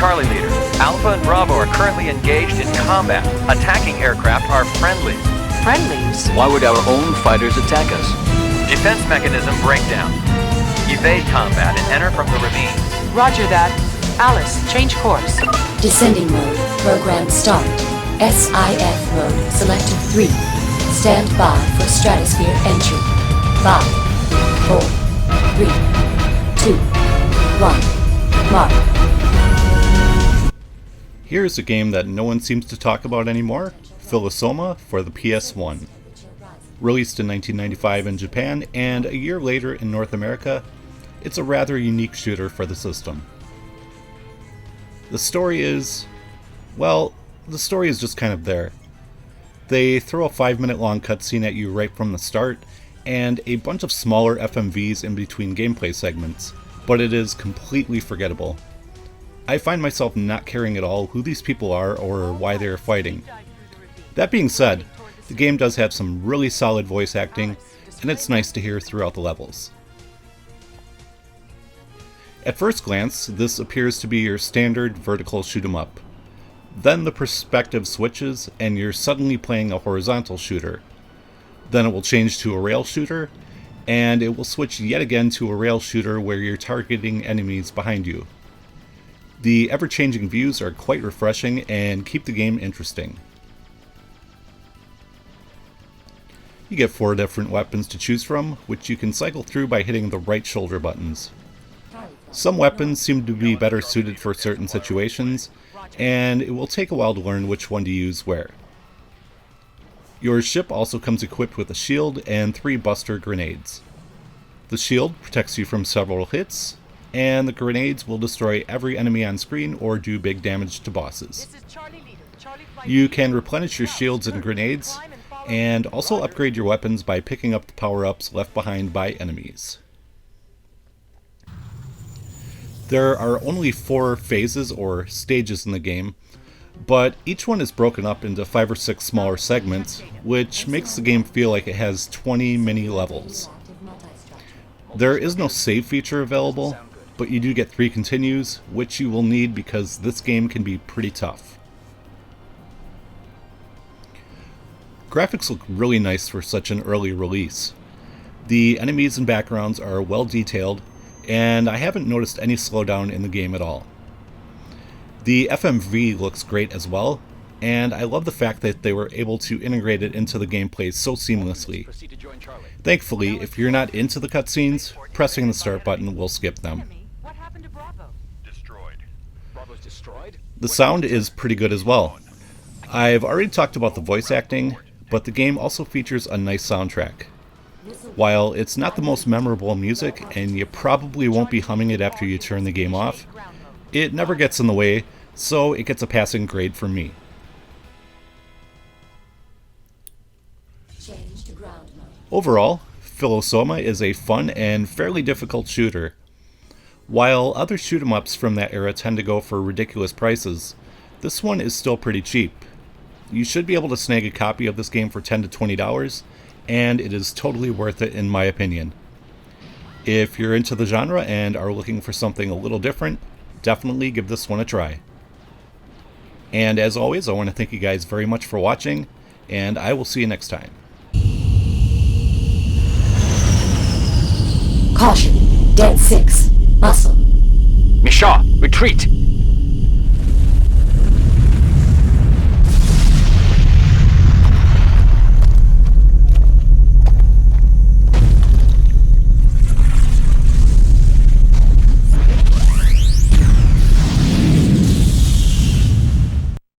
Charlie Leader. Alpha and Bravo are currently engaged in combat. Attacking aircraft are friendly. Friendlies? Why would our own fighters attack us? Defense mechanism breakdown. Evade combat and enter from the ravine. Roger that. Alice, change course. Descending mode. Program start. SIF mode. Selected 3. Stand by for stratosphere entry. 5, 4, 3, 2, 1. Mark. Here's a game that no one seems to talk about anymore, Philosoma for the PS1. Released in 1995 in Japan and a year later in North America, it's a rather unique shooter for the system. The story is just kind of there. They throw a 5-minute long cutscene at you right from the start, and a bunch of smaller FMVs in between gameplay segments, but it is completely forgettable. I find myself not caring at all who these people are or why they are fighting. That being said, the game does have some really solid voice acting, and it's nice to hear throughout the levels. At first glance, this appears to be your standard vertical shoot 'em up. Then the perspective switches, and you're suddenly playing a horizontal shooter. Then it will change to a rail shooter, and it will switch yet again to a rail shooter where you're targeting enemies behind you. The ever-changing views are quite refreshing and keep the game interesting. You get 4 different weapons to choose from, which you can cycle through by hitting the right shoulder buttons. Some weapons seem to be better suited for certain situations, and it will take a while to learn which one to use where. Your ship also comes equipped with a shield and 3 buster grenades. The shield protects you from several hits, and the grenades will destroy every enemy on screen or do big damage to bosses. You can replenish your shields and grenades, and also upgrade your weapons by picking up the power-ups left behind by enemies. There are only 4 phases or stages in the game, but each one is broken up into 5 or 6 smaller segments, which makes the game feel like it has 20 mini levels. There is no save feature available, but you do get 3 continues, which you will need because this game can be pretty tough. Graphics look really nice for such an early release. The enemies and backgrounds are well detailed, and I haven't noticed any slowdown in the game at all. The FMV looks great as well, and I love the fact that they were able to integrate it into the gameplay so seamlessly. Thankfully, if you're not into the cutscenes, pressing the start button will skip them. The sound is pretty good as well. I've already talked about the voice acting, but the game also features a nice soundtrack. While it's not the most memorable music, and you probably won't be humming it after you turn the game off, it never gets in the way, so it gets a passing grade from me. Overall, Philosoma is a fun and fairly difficult shooter. While other shoot 'em ups from that era tend to go for ridiculous prices, this one is still pretty cheap. You should be able to snag a copy of this game for $10 to $20, and it is totally worth it in my opinion. If you're into the genre and are looking for something a little different, definitely give this one a try. And as always, I want to thank you guys very much for watching, and I will see you next time. Caution. Dead 6. Muscle. Misha, retreat!